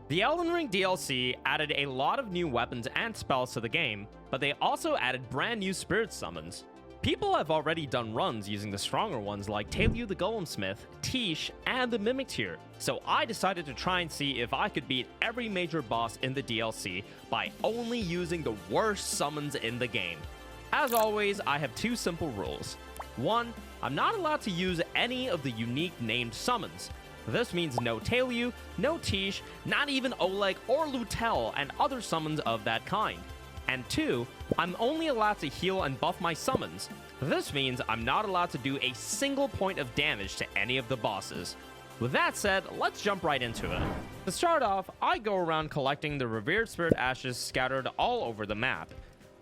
The Elden Ring DLC added a lot of new weapons and spells to the game, but they also added brand new spirit summons. People have already done runs using the stronger ones like Taylew the Golemsmith, Tish, and the Metyr, so I decided to try and see if I could beat every major boss in the DLC by only using the worst summons in the game. As always, I have two simple rules. 1. I'm not allowed to use any of the unique named summons. This means no Taylew, no Tish, not even Oleg or Lutel, and other summons of that kind. And 2, I'm only allowed to heal and buff my summons. This means I'm not allowed to do a single point of damage to any of the bosses. With that said, let's jump right into it. To start off, I go around collecting the revered spirit ashes scattered all over the map.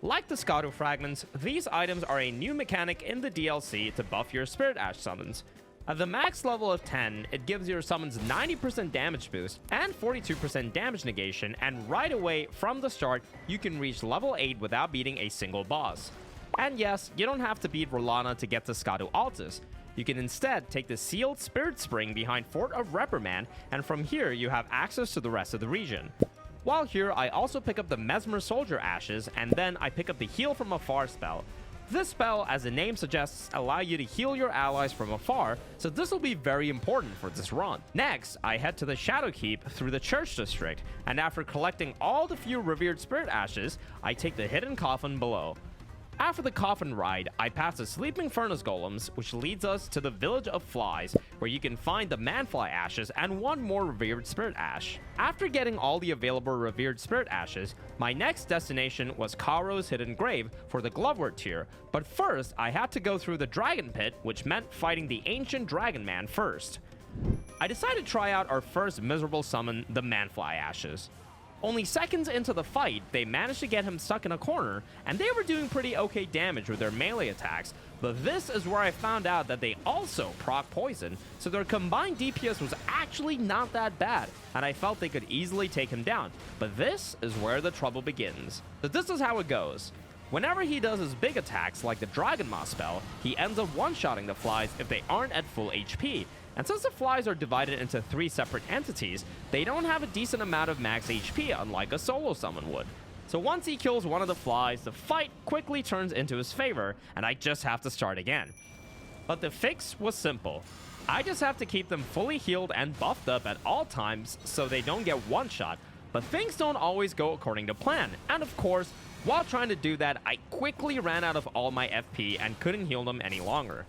Like the Scadu fragments, these items are a new mechanic in the DLC to buff your spirit ash summons. At the max level of 10, it gives your summons 90% damage boost and 42% damage negation, and right away from the start, you can reach level 8 without beating a single boss. And yes, you don't have to beat Rellana to get to Scadu Altus. You can instead take the sealed spirit spring behind Fort of Reprimand, and from here you have access to the rest of the region. While here, I also pick up the Messmer Soldier Ashes, and then I pick up the Heal from Afar spell. This spell, as the name suggests, allows you to heal your allies from afar, so this will be very important for this run. Next, I head to the Shadow Keep through the Church District, and after collecting all the few revered spirit ashes, I take the hidden coffin below. After the coffin ride, I pass the sleeping furnace golems, which leads us to the village of flies, where you can find the manfly ashes and one more revered spirit ash. After getting all the available revered spirit ashes, my next destination was Karo's hidden grave for the Glovewort tier, but first I had to go through the dragon pit, which meant fighting the ancient Dragonman first. I decided to try out our first miserable summon, the manfly ashes. Only seconds into the fight, they managed to get him stuck in a corner, and they were doing pretty okay damage with their melee attacks, but this is where I found out that they also proc poison, so their combined DPS was actually not that bad, and I felt they could easily take him down. But this is where the trouble begins. So this is how it goes. Whenever he does his big attacks like the Dragonman spell, he ends up one-shotting the flies if they aren't at full HP. And since the flies are divided into 3 separate entities, they don't have a decent amount of max HP unlike a solo summon would. So once he kills one of the flies, the fight quickly turns into his favor, and I just have to start again. But the fix was simple. I just have to keep them fully healed and buffed up at all times so they don't get one-shot, but things don't always go according to plan, and of course, while trying to do that, I quickly ran out of all my FP and couldn't heal them any longer.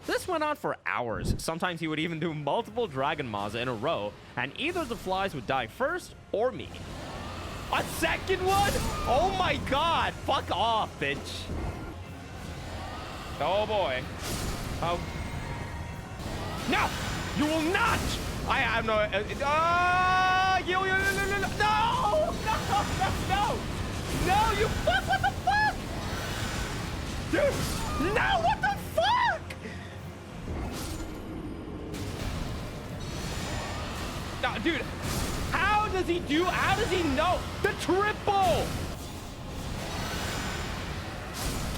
This went on for hours. Sometimes he would even do multiple Dragonmas in a row, and either the flies would die first or me. A second one? Oh my god! Fuck off, bitch. Oh boy. Oh. No! You will not! I have no... No! No, you fuck! What the fuck? Dude! No, what the fuck? No, dude, how does he know? The triple!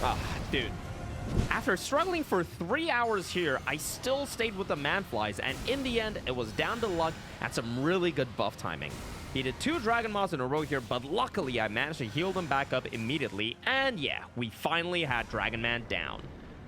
Ah, dude. After struggling for 3 hours here, I still stayed with the manflies, and in the end, it was down to luck and some really good buff timing. He did 2 Dragonmas in a row here, but luckily I managed to heal them back up immediately, and yeah, we finally had Dragonman down.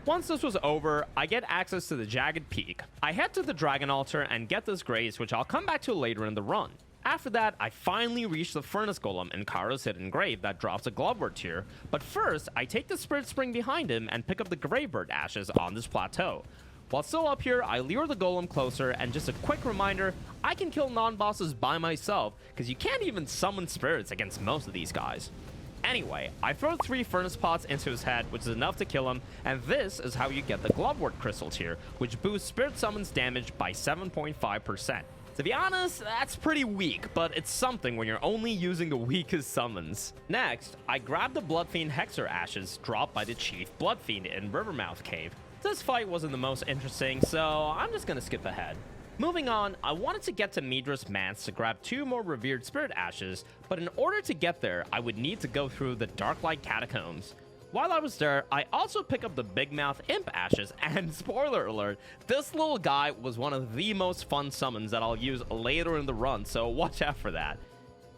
Once this was over, I get access to the Jagged Peak. I head to the Dragon Altar and get this grace, which I'll come back to later in the run. After that, I finally reach the Furnace Golem in Karo's hidden grave that drops a Glovewort tier, but first, I take the Spirit Spring behind him and pick up the Gravebird ashes on this plateau. While still up here, I lure the Golem closer, and just a quick reminder, I can kill non-bosses by myself, because you can't even summon spirits against most of these guys. Anyway, I throw 3 furnace pots into his head, which is enough to kill him, and this is how you get the Glovewort Crystal tier, which boosts Spirit Summons damage by 7.5%. To be honest, that's pretty weak, but it's something when you're only using the weakest summons. Next, I grab the Bloodfiend Hexer Ashes dropped by the Chief Bloodfiend in Rivermouth Cave. This fight wasn't the most interesting, so I'm just gonna skip ahead. Moving on, I wanted to get to Midra's Manse to grab 2 more revered spirit ashes, but in order to get there, I would need to go through the Darklight Catacombs. While I was there, I also pick up the Big Mouth Imp ashes, and spoiler alert, this little guy was one of the most fun summons that I'll use later in the run, so watch out for that.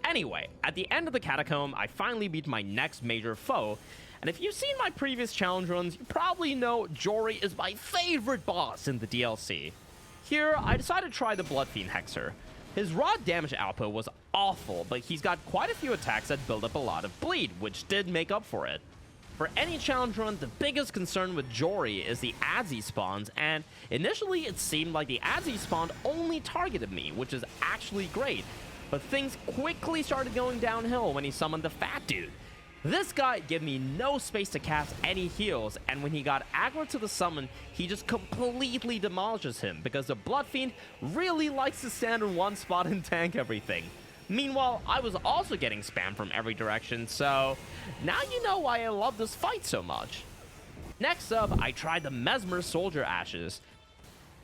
Anyway, at the end of the catacomb, I finally beat my next major foe, and if you've seen my previous challenge runs, you probably know Jori is my favorite boss in the DLC. Here, I decided to try the Bloodfiend Hexer. His raw damage output was awful, but he's got quite a few attacks that build up a lot of bleed, which did make up for it. For any challenge run, the biggest concern with Jori is the ads he spawns, and initially it seemed like the ads he spawned only targeted me, which is actually great. But things quickly started going downhill when he summoned the fat dude. This guy gave me no space to cast any heals, and when he got aggro to the summon, he just completely demolishes him because the Bloodfiend really likes to stand in one spot and tank everything. Meanwhile, I was also getting spammed from every direction, so now you know why I love this fight so much. Next up, I tried the Messmer Soldier Ashes.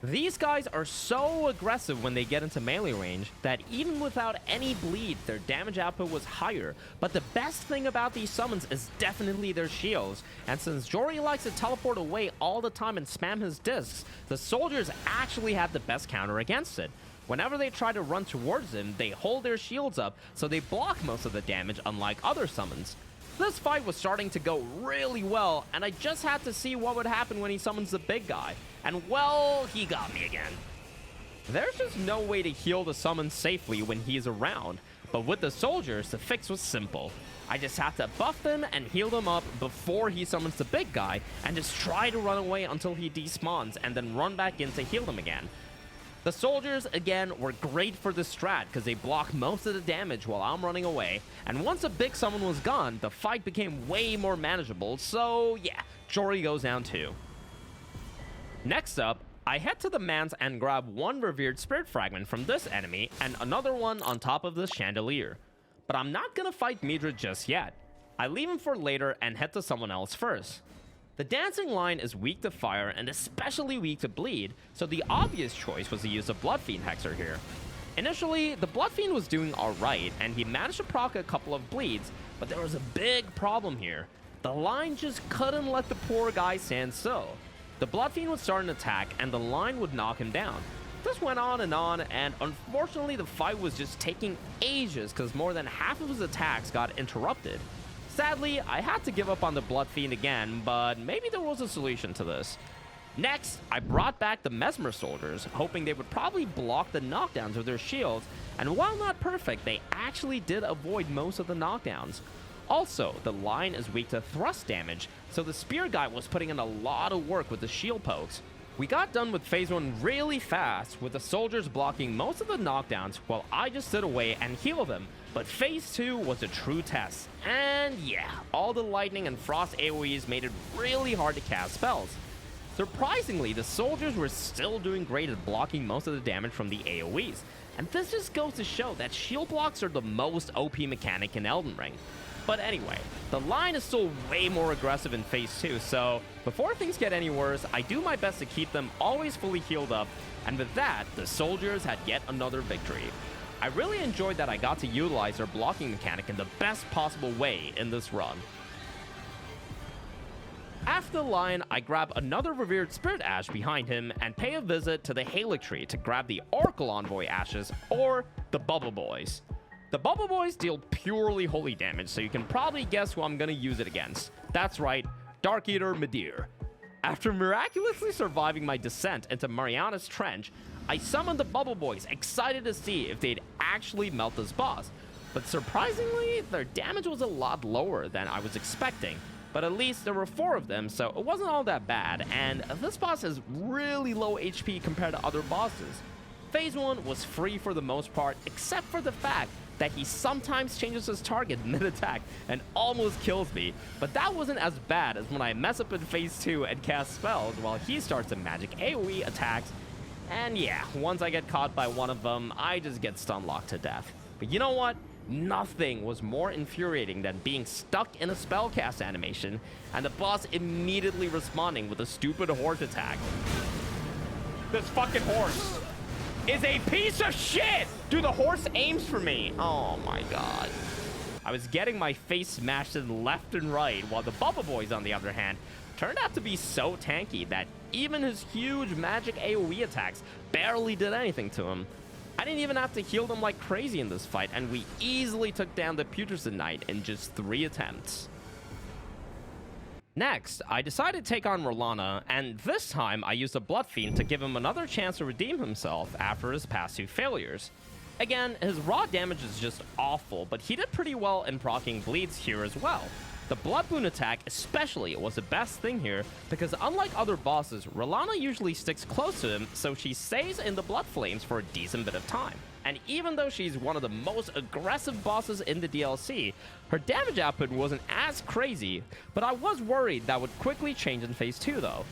These guys are so aggressive when they get into melee range that even without any bleed, their damage output was higher. But the best thing about these summons is definitely their shields, and since Jori likes to teleport away all the time and spam his discs, the soldiers actually had the best counter against it. Whenever they try to run towards him, they hold their shields up, so they block most of the damage, unlike other summons. This fight was starting to go really well, and I just had to see what would happen when he summons the big guy. And well, he got me again. There's just no way to heal the summon safely when he's around, but with the soldiers, the fix was simple. I just had to buff them and heal them up before he summons the big guy, and just try to run away until he despawns, and then run back in to heal them again. The soldiers, again, were great for this strat because they block most of the damage while I'm running away, and once a big summon was gone, the fight became way more manageable, so yeah, Jori goes down too. Next up, I head to the manse and grab one revered spirit fragment from this enemy and another one on top of this chandelier. But I'm not gonna fight Midra just yet. I leave him for later and head to someone else first. The dancing line is weak to fire and especially weak to bleed, so the obvious choice was to use the Bloodfiend Hexer here. Initially, the Bloodfiend was doing alright, and he managed to proc a couple of bleeds, but there was a big problem here. The line just couldn't let the poor guy stand still. The Bloodfiend would start an attack, and the line would knock him down. This went on, and unfortunately the fight was just taking ages because more than half of his attacks got interrupted. Sadly, I had to give up on the Bloodfiend again, but maybe there was a solution to this. Next, I brought back the Messmer soldiers, hoping they would probably block the knockdowns with their shields, and while not perfect, they actually did avoid most of the knockdowns. Also, the line is weak to thrust damage, so the spear guy was putting in a lot of work with the shield pokes. We got done with phase 1 really fast, with the soldiers blocking most of the knockdowns while I just stood away and healed them, but phase 2 was a true test. And yeah, all the lightning and frost AoEs made it really hard to cast spells. Surprisingly, the soldiers were still doing great at blocking most of the damage from the AoEs, and this just goes to show that shield blocks are the most OP mechanic in Elden Ring. But anyway, the line is still way more aggressive in phase 2, so before things get any worse, I do my best to keep them always fully healed up, and with that, the soldiers had yet another victory. I really enjoyed that I got to utilize their blocking mechanic in the best possible way in this run. After the line, I grab another revered spirit ash behind him and pay a visit to the Halig tree to grab the Oracle Envoy ashes, or the Bubble Boys. The Bubble Boys deal purely holy damage, so you can probably guess who I'm gonna use it against. That's right, Dark Eater Metyr. After miraculously surviving my descent into Mariana's Trench, I summoned the Bubble Boys, excited to see if they'd actually melt this boss. But surprisingly, their damage was a lot lower than I was expecting. But at least there were 4 of them, so it wasn't all that bad, and this boss has really low HP compared to other bosses. Phase 1 was free for the most part, except for the fact that he sometimes changes his target mid-attack and almost kills me, but that wasn't as bad as when I mess up in phase 2 and cast spells while he starts some magic AoE attacks, and yeah, once I get caught by one of them, I just get stun locked to death. But you know what? Nothing was more infuriating than being stuck in a spellcast animation and the boss immediately responding with a stupid horse attack. This fucking horse is a piece of shit! Dude, the horse aims for me. Oh my god. I was getting my face smashed in left and right, while the Bubble Boys, on the other hand, turned out to be so tanky that even his huge magic AoE attacks barely did anything to him. I didn't even have to heal them like crazy in this fight, and we easily took down the Putrescent Knight in just 3 attempts. Next, I decided to take on Rellana, and this time I used a Blood Fiend to give him another chance to redeem himself after his past 2 failures. Again, his raw damage is just awful, but he did pretty well in proccing bleeds here as well. The Blood Boon attack especially was the best thing here, because unlike other bosses, Rellana usually sticks close to him, so she stays in the Blood Flames for a decent bit of time. And even though she's one of the most aggressive bosses in the DLC, her damage output wasn't as crazy, but I was worried that would quickly change in Phase 2 though.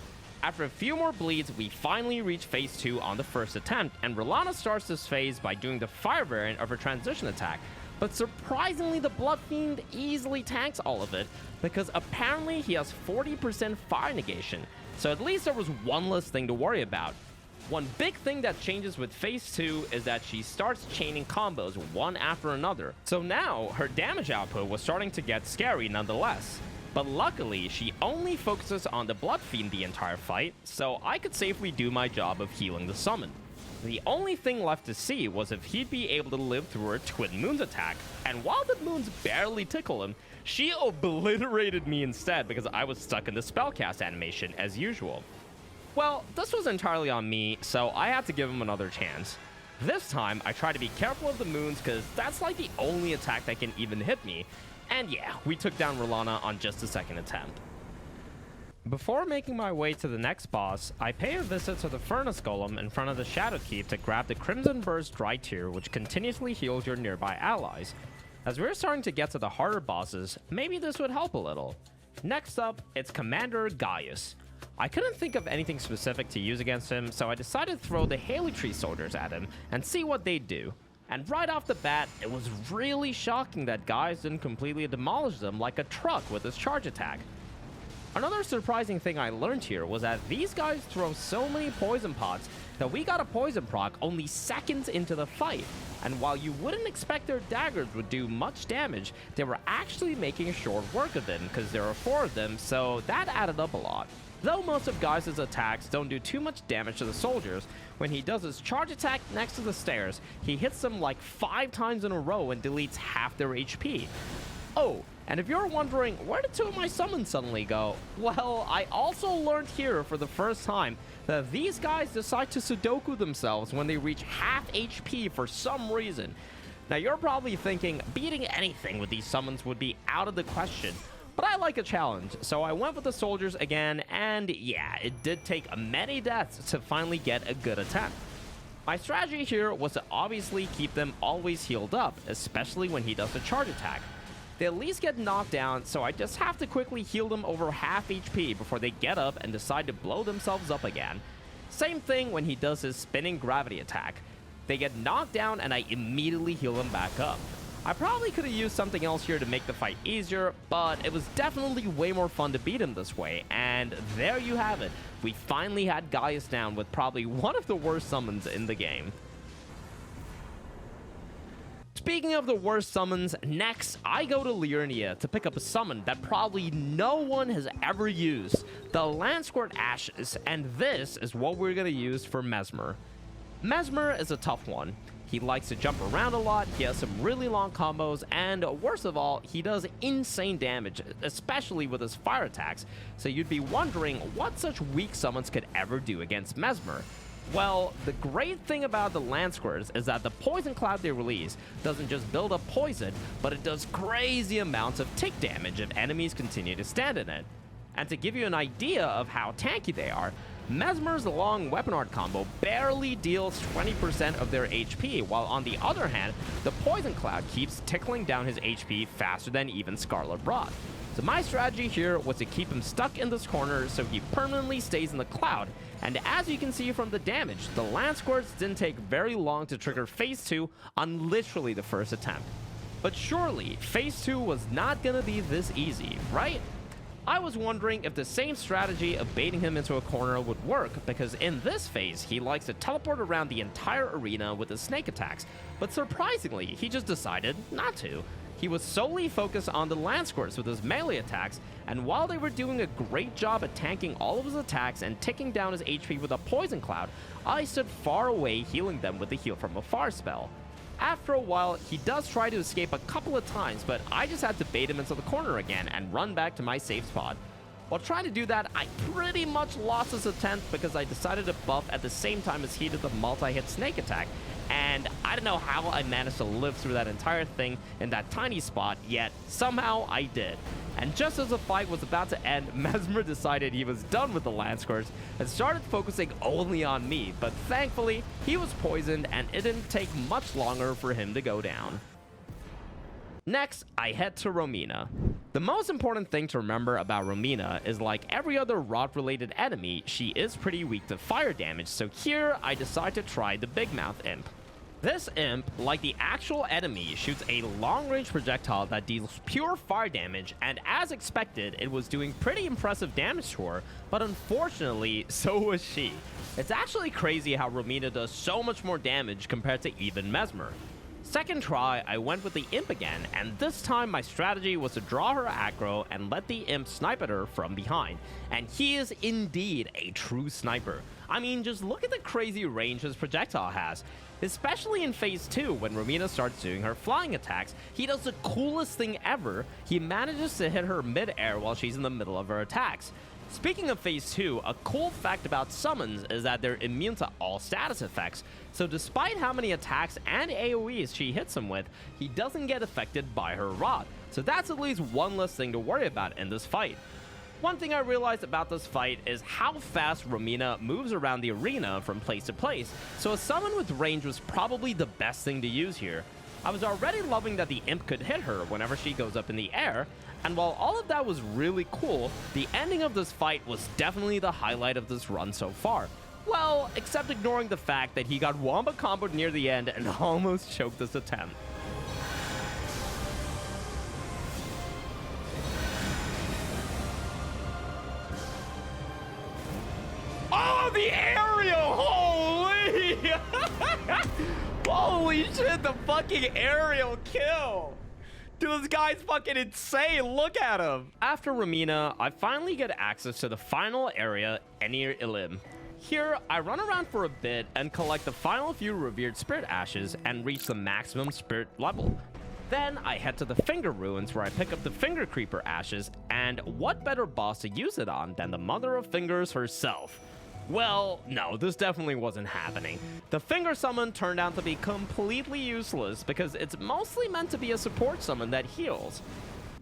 After a few more bleeds, we finally reach Phase 2 on the first attempt, and Rellana starts this phase by doing the fire variant of her transition attack. But surprisingly, the Blood Fiend easily tanks all of it, because apparently he has 40% fire negation, so at least there was one less thing to worry about. One big thing that changes with Phase 2 is that she starts chaining combos one after another, so now her damage output was starting to get scary nonetheless. But luckily, she only focuses on the Blood Fiend the entire fight, so I could safely do my job of healing the summon. The only thing left to see was if he'd be able to live through her Twin Moons attack, and while the moons barely tickle him, she obliterated me instead because I was stuck in the spellcast animation as usual. Well, this was entirely on me, so I had to give him another chance. This time, I tried to be careful of the moons because that's like the only attack that can even hit me, and yeah, we took down Rellana on just the second attempt. Before making my way to the next boss, I pay a visit to the Furnace Golem in front of the Shadow Keep to grab the Crimson Burst Dry Tear, which continuously heals your nearby allies. As we're starting to get to the harder bosses, maybe this would help a little. Next up, it's Commander Gaius. I couldn't think of anything specific to use against him, so I decided to throw the Haley Tree Soldiers at him and see what they'd do. And right off the bat, it was really shocking that Gaius didn't completely demolish them like a truck with his charge attack. Another surprising thing I learned here was that these guys throw so many poison pots that we got a poison proc only seconds into the fight. And while you wouldn't expect their daggers would do much damage, they were actually making short work of them because there were 4 of them, so that added up a lot. Though most of Gaius' attacks don't do too much damage to the soldiers, when he does his charge attack next to the stairs, he hits them like 5 times in a row and deletes half their HP. Oh, and if you're wondering, where did 2 of my summons suddenly go? Well, I also learned here for the first time that these guys decide to Sudoku themselves when they reach half HP for some reason. Now you're probably thinking, beating anything with these summons would be out of the question. But I like a challenge, so I went with the soldiers again, and yeah, it did take many deaths to finally get a good attempt. My strategy here was to obviously keep them always healed up, especially when he does the charge attack. They at least get knocked down, so I just have to quickly heal them over half HP before they get up and decide to blow themselves up again. Same thing when he does his spinning gravity attack. They get knocked down and I immediately heal them back up. I probably could have used something else here to make the fight easier, but it was definitely way more fun to beat him this way, and there you have it. We finally had Gaius down with probably one of the worst summons in the game. Speaking of the worst summons, next I go to Liurnia to pick up a summon that probably no one has ever used, the Landsquirt Ashes, and this is what we're going to use for Messmer. Messmer is a tough one. He likes to jump around a lot, he has some really long combos, and worst of all, he does insane damage, especially with his fire attacks, so you'd be wondering what such weak summons could ever do against Messmer. Well, the great thing about the Landsquirts is that the poison cloud they release doesn't just build up poison, but it does crazy amounts of tick damage if enemies continue to stand in it. And to give you an idea of how tanky they are, Messmer's long weapon art combo barely deals 20% of their HP, while on the other hand, the Poison Cloud keeps tickling down his HP faster than even Scarlet Rot. So my strategy here was to keep him stuck in this corner so he permanently stays in the cloud, and as you can see from the damage, the Landsquirts didn't take very long to trigger Phase 2 on literally the first attempt. But surely, Phase 2 was not gonna be this easy, right? I was wondering if the same strategy of baiting him into a corner would work, because in this phase, he likes to teleport around the entire arena with his snake attacks, but surprisingly, he just decided not to. He was solely focused on the land squirts with his melee attacks, and while they were doing a great job at tanking all of his attacks and ticking down his HP with a poison cloud, I stood far away healing them with the heal from afar spell. After a while, he does try to escape a couple of times, but I just had to bait him into the corner again and run back to my safe spot. While trying to do that, I pretty much lost his attempt because I decided to buff at the same time as he did the multi-hit snake attack, and I don't know how I managed to live through that entire thing in that tiny spot, yet somehow I did. And just as the fight was about to end, Messmer decided he was done with the land squirts and started focusing only on me, but thankfully, he was poisoned and it didn't take much longer for him to go down. Next, I head to Romina. The most important thing to remember about Romina is, like every other rot-related enemy, she is pretty weak to fire damage, so here I decide to try the Big Mouth Imp. This imp, like the actual enemy, shoots a long-range projectile that deals pure fire damage, and as expected, it was doing pretty impressive damage to her, but unfortunately, so was she. It's actually crazy how Romina does so much more damage compared to even Messmer. Second try, I went with the imp again, and this time my strategy was to draw her aggro and let the imp snipe at her from behind. And he is indeed a true sniper. I mean, just look at the crazy range his projectile has. Especially in Phase 2, when Romina starts doing her flying attacks, he does the coolest thing ever. He manages to hit her mid-air while she's in the middle of her attacks. Speaking of Phase 2, a cool fact about summons is that they're immune to all status effects, so despite how many attacks and AoEs she hits him with, he doesn't get affected by her rod, so that's at least one less thing to worry about in this fight. One thing I realized about this fight is how fast Romina moves around the arena from place to place, so a summon with range was probably the best thing to use here. I was already loving that the imp could hit her whenever she goes up in the air, and while all of that was really cool, the ending of this fight was definitely the highlight of this run so far. Well, except ignoring the fact that he got wombo comboed near the end and almost choked this attempt. Oh, the aerial! Holy! Holy shit, the fucking aerial kill! Dude, this guy's fucking insane. Look at him. After Romina, I finally get access to the final area, Ainrun Ilim. Here, I run around for a bit and collect the final few revered spirit ashes and reach the maximum spirit level. Then I head to the Finger Ruins where I pick up the Finger Creeper ashes, and what better boss to use it on than the Mother of Fingers herself? Well, no, this definitely wasn't happening. The Finger Summon turned out to be completely useless because it's mostly meant to be a support summon that heals.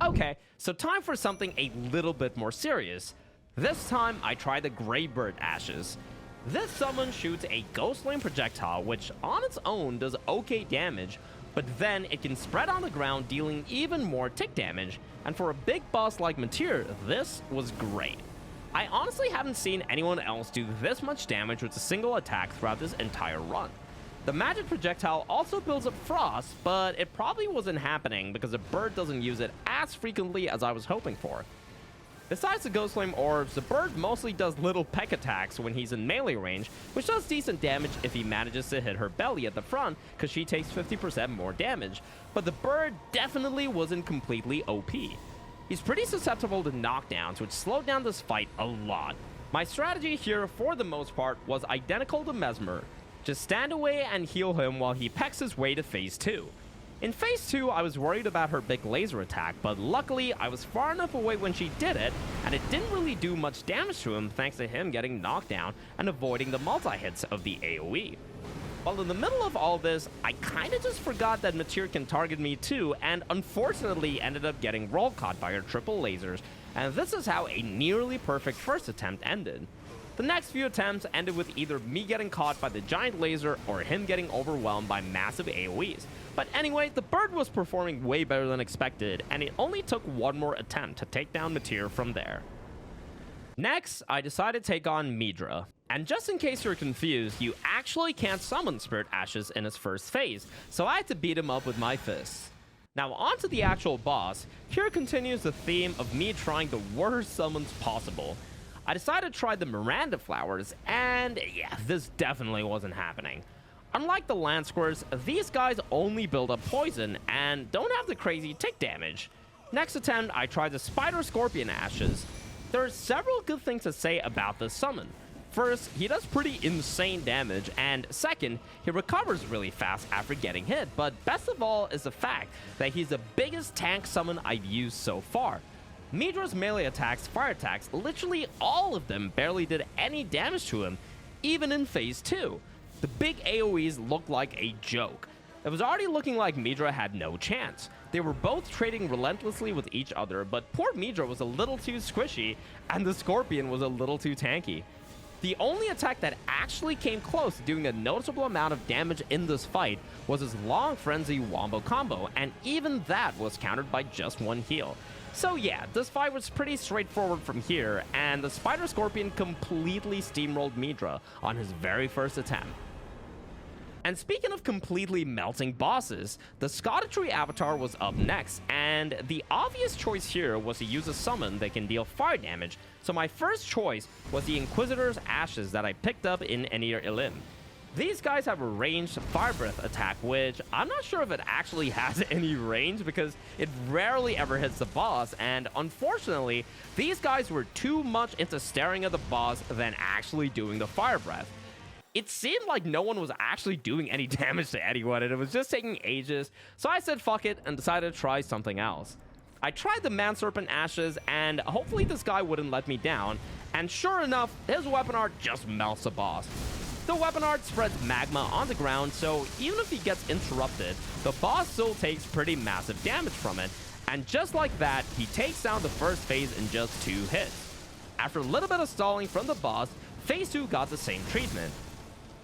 Okay, so time for something a little bit more serious. This time, I tried the Greybird Ashes. This summon shoots a Ghost Flame projectile, which on its own does okay damage, but then it can spread on the ground, dealing even more tick damage, and for a big boss like Metyr, this was great. I honestly haven't seen anyone else do this much damage with a single attack throughout this entire run. The magic projectile also builds up frost, but it probably wasn't happening because the bird doesn't use it as frequently as I was hoping for. Besides the Ghost Flame orbs, the bird mostly does little peck attacks when he's in melee range, which does decent damage if he manages to hit her belly at the front, because she takes 50% more damage, but the bird definitely wasn't completely OP. He's pretty susceptible to knockdowns, which slowed down this fight a lot. My strategy here, for the most part, was identical to Messmer. Just stand away and heal him while he pecks his way to Phase 2. In Phase 2, I was worried about her big laser attack, but luckily I was far enough away when she did it, and it didn't really do much damage to him thanks to him getting knocked down and avoiding the multi-hits of the AoE. While in the middle of all this, I kinda just forgot that Metyr can target me too, and unfortunately ended up getting roll caught by her triple lasers, and this is how a nearly perfect first attempt ended. The next few attempts ended with either me getting caught by the giant laser or him getting overwhelmed by massive AoEs. But anyway, the bird was performing way better than expected, and it only took one more attempt to take down Metyr from there. Next, I decided to take on Midra. And just in case you're confused, you actually can't summon Spirit Ashes in its first phase, so I had to beat him up with my fists. Now on to the actual boss. Here continues the theme of me trying the worst summons possible. I decided to try the Miranda Flowers, and yeah, this definitely wasn't happening. Unlike the land squirts, these guys only build up poison and don't have the crazy tick damage. Next attempt, I tried the Spider Scorpion Ashes. There are several good things to say about this summon. First, he does pretty insane damage, and second, he recovers really fast after getting hit, but best of all is the fact that he's the biggest tank summon I've used so far. Midra's melee attacks, fire attacks, literally all of them barely did any damage to him, even in Phase 2. The big AoEs looked like a joke. It was already looking like Midra had no chance. They were both trading relentlessly with each other, but poor Midra was a little too squishy, and the Scorpion was a little too tanky. The only attack that actually came close to doing a noticeable amount of damage in this fight was his Long Frenzy Wombo combo, and even that was countered by just one heal. So yeah, this fight was pretty straightforward from here, and the Spider Scorpion completely steamrolled Midra on his very first attempt. And speaking of completely melting bosses, the Scadutree Avatar was up next, and the obvious choice here was to use a summon that can deal fire damage, so my first choice was the Inquisitor's Ashes that I picked up in Ainrun Elim. These guys have a ranged Fire Breath attack, which I'm not sure if it actually has any range because it rarely ever hits the boss, and unfortunately, these guys were too much into staring at the boss than actually doing the Fire Breath. It seemed like no one was actually doing any damage to anyone, and it was just taking ages, so I said fuck it and decided to try something else. I tried the Man Serpent Ashes, and hopefully this guy wouldn't let me down, and sure enough, his weapon art just melts the boss. The weapon art spreads magma on the ground, so even if he gets interrupted, the boss still takes pretty massive damage from it, and just like that, he takes down the first phase in just 2 hits. After a little bit of stalling from the boss, Phase 2 got the same treatment.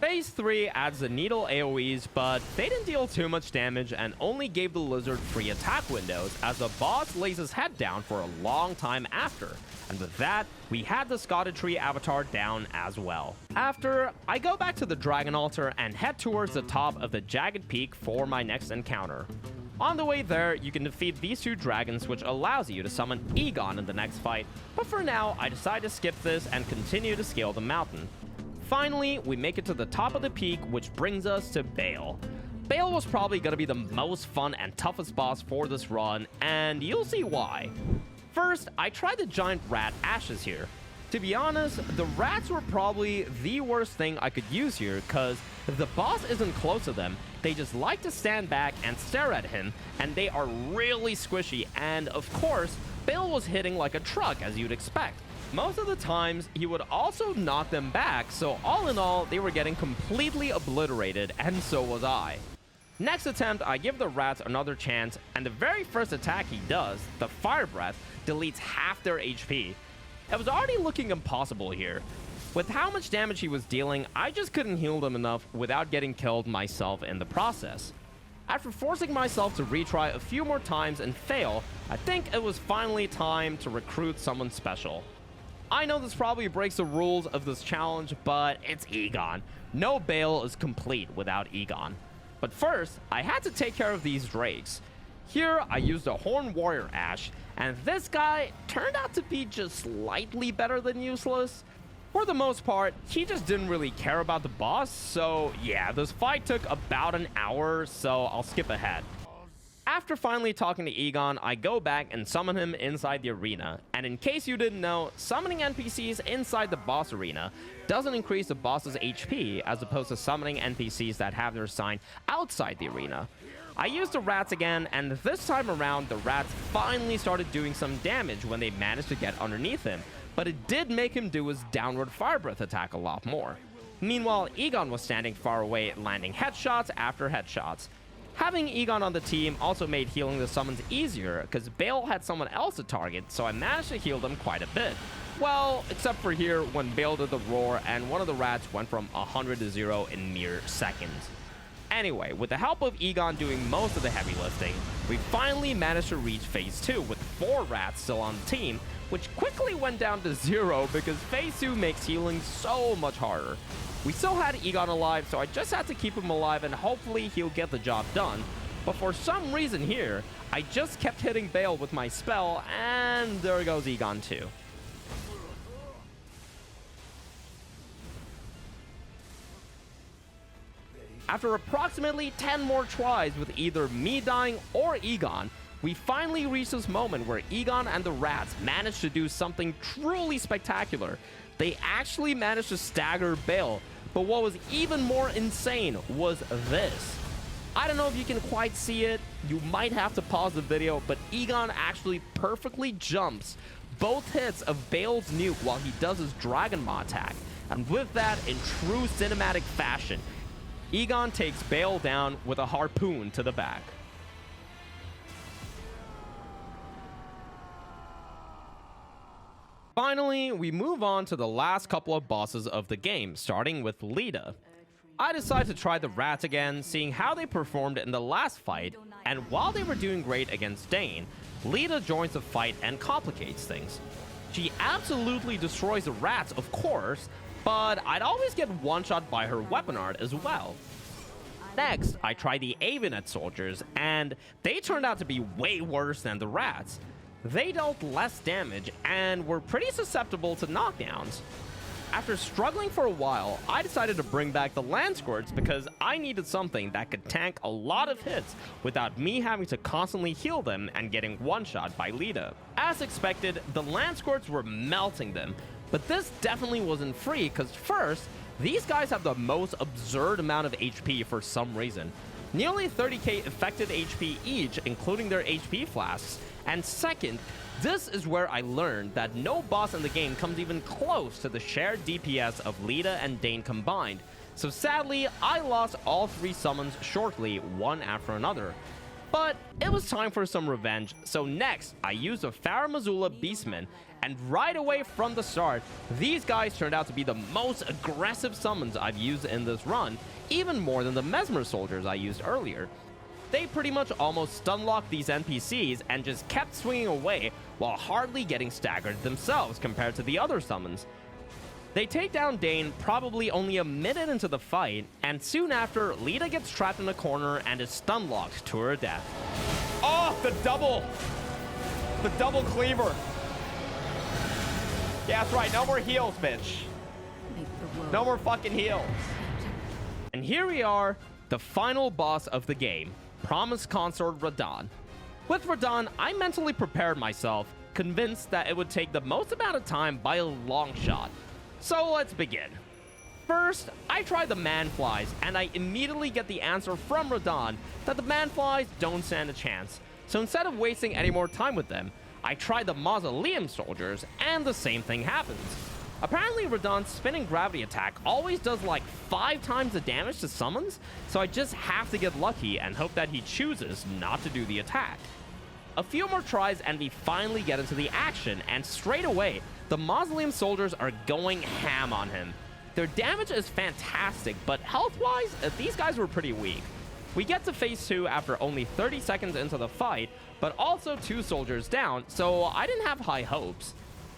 Phase 3 adds the needle AoEs, but they didn't deal too much damage and only gave the lizard free attack windows as the boss lays his head down for a long time after. And with that, we had the Scadutree Avatar down as well. After, I go back to the Dragon Altar and head towards the top of the Jagged Peak for my next encounter. On the way there, you can defeat these 2 dragons, which allows you to summon Egon in the next fight, but for now, I decide to skip this and continue to scale the mountain. Finally, we make it to the top of the peak, which brings us to Bayle. Bayle was probably going to be the most fun and toughest boss for this run, and you'll see why. First, I tried the giant rat ashes here. To be honest, the rats were probably the worst thing I could use here, because if the boss isn't close to them, they just like to stand back and stare at him, and they are really squishy, and of course, Bayle was hitting like a truck, as you'd expect. Most of the times, he would also knock them back, so all in all, they were getting completely obliterated, and so was I. Next attempt, I give the rats another chance, and the very first attack he does, the Fire Breath, deletes half their HP. It was already looking impossible here. With how much damage he was dealing, I just couldn't heal them enough without getting killed myself in the process. After forcing myself to retry a few more times and fail, I think it was finally time to recruit someone special. I know this probably breaks the rules of this challenge, but it's Egon. No Bayle is complete without Egon. But first, I had to take care of these drakes. Here, I used a Horn Warrior Ash, and this guy turned out to be just slightly better than useless. For the most part, he just didn't really care about the boss, so yeah, this fight took about an hour, so I'll skip ahead. After finally talking to Egon, I go back and summon him inside the arena. And in case you didn't know, summoning NPCs inside the boss arena doesn't increase the boss's HP, as opposed to summoning NPCs that have their sign outside the arena. I used the rats again, and this time around, the rats finally started doing some damage when they managed to get underneath him, but it did make him do his downward Fire Breath attack a lot more. Meanwhile, Egon was standing far away, landing headshots after headshots. Having Egon on the team also made healing the summons easier, because Bayle had someone else to target, so I managed to heal them quite a bit. Well, except for here when Bayle did the roar and one of the rats went from 100 to 0 in mere seconds. Anyway, with the help of Egon doing most of the heavy lifting, we finally managed to reach Phase 2 with 4 rats still on the team, which quickly went down to 0 because Phase 2 makes healing so much harder. We still had Egon alive, so I just had to keep him alive and hopefully he'll get the job done. But for some reason here, I just kept hitting Bayle with my spell, and there goes Egon too. After approximately 10 more tries with either me dying or Egon, we finally reached this moment where Egon and the rats managed to do something truly spectacular. They actually managed to stagger Bayle, but what was even more insane was this. I don't know if you can quite see it, you might have to pause the video, but Egon actually perfectly jumps both hits of Bayle's nuke while he does his Dragonman attack. And with that, in true cinematic fashion, Egon takes Bayle down with a harpoon to the back. Finally, we move on to the last couple of bosses of the game, starting with Leda. I decided to try the rats again, seeing how they performed in the last fight, and while they were doing great against Dane, Leda joins the fight and complicates things. She absolutely destroys the rats, of course, but I'd always get one-shot by her weapon art as well. Next, I tried the Avionet soldiers, and they turned out to be way worse than the rats. They dealt less damage and were pretty susceptible to knockdowns. After struggling for a while, I decided to bring back the land squirts because I needed something that could tank a lot of hits without me having to constantly heal them and getting one-shot by Leda. As expected, the land squirts were melting them, but this definitely wasn't free because first, these guys have the most absurd amount of HP for some reason. Nearly 30k effective HP each, including their HP flasks. And second, this is where I learned that no boss in the game comes even close to the shared DPS of Leda and Dane combined. So sadly, I lost all 3 summons shortly, one after another. But it was time for some revenge, so next, I used a Farah Missoula Beastman, and right away from the start, these guys turned out to be the most aggressive summons I've used in this run, even more than the Messmer soldiers I used earlier. They pretty much almost stun-locked these NPCs and just kept swinging away while hardly getting staggered themselves compared to the other summons. They take down Dane probably only a minute into the fight, and soon after, Leda gets trapped in a corner and is stun-locked to her death. Oh, the double cleaver. Yeah, that's right, no more heals, bitch. No more fucking heals. And here we are, the final boss of the game. Promised Consort Radahn. With Radahn, I mentally prepared myself, convinced that it would take the most amount of time by a long shot. So let's begin. First, I try the manflies, and I immediately get the answer from Radahn that the manflies don't stand a chance. So instead of wasting any more time with them, I try the Mausoleum soldiers, and the same thing happens. Apparently, Radahn's spinning gravity attack always does like 5 times the damage to summons, so I just have to get lucky and hope that he chooses not to do the attack. A few more tries and we finally get into the action, and straight away, the Mausoleum soldiers are going ham on him. Their damage is fantastic, but health-wise, these guys were pretty weak. We get to phase 2 after only 30 seconds into the fight, but also 2 soldiers down, so I didn't have high hopes.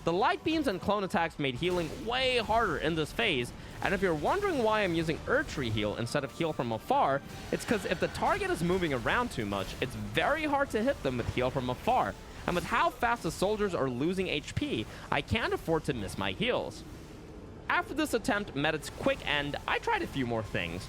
The light beams and clone attacks made healing way harder in this phase, and if you're wondering why I'm using Erdtree heal instead of heal from afar, it's because if the target is moving around too much, it's very hard to hit them with heal from afar, and with how fast the soldiers are losing HP, I can't afford to miss my heals. After this attempt met its quick end, I tried a few more things.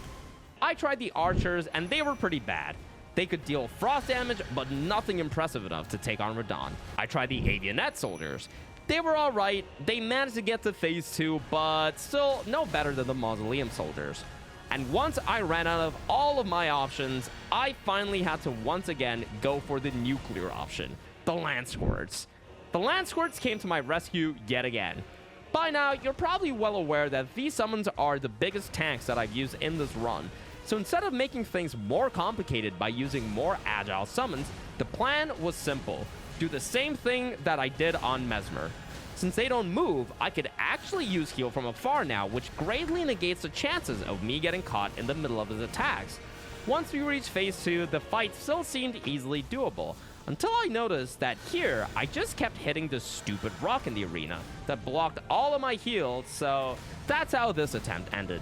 I tried the archers, and they were pretty bad. They could deal frost damage, but nothing impressive enough to take on Radahn. I tried the Avionet soldiers. They were alright, they managed to get to phase 2, but still no better than the Mausoleum soldiers. And once I ran out of all of my options, I finally had to once again go for the nuclear option, the Land Squirts. The Land Squirts came to my rescue yet again. By now, you're probably well aware that these summons are the biggest tanks that I've used in this run. So instead of making things more complicated by using more agile summons, the plan was simple. Do the same thing that I did on Messmer. Since they don't move, I could actually use heal from afar now, which greatly negates the chances of me getting caught in the middle of his attacks. Once we reached phase 2, the fight still seemed easily doable, until I noticed that here, I just kept hitting this stupid rock in the arena that blocked all of my heals, so that's how this attempt ended.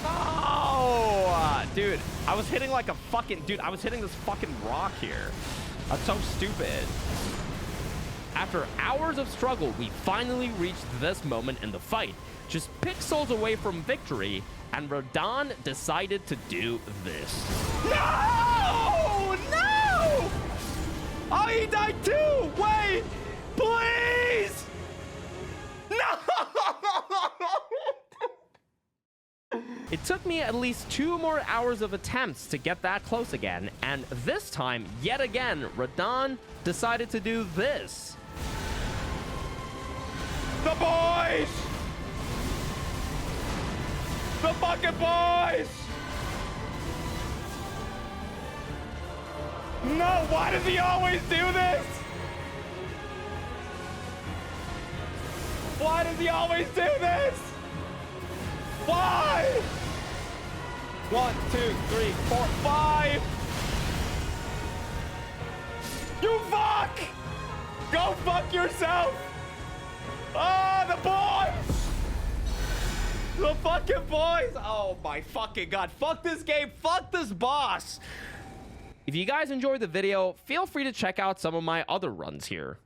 Oh, dude, I was hitting like a fucking, I was hitting this fucking rock here. That's so stupid. After hours of struggle, we finally reached this moment in the fight, just pixels away from victory, and Radahn decided to do this. No! No! Oh, he died too! Wait! Please! No! It took me at least 2 more hours of attempts to get that close again, and this time, yet again, Radahn decided to do this. The boys! The fucking boys! No, why does he always do this? Why does he always do this? Why? 1, 2, 3, 4, 5. You fuck! Go fuck yourself! Oh, the boys! The fucking boys! Oh my fucking god. Fuck this game. Fuck this boss. If you guys enjoyed the video, feel free to check out some of my other runs here.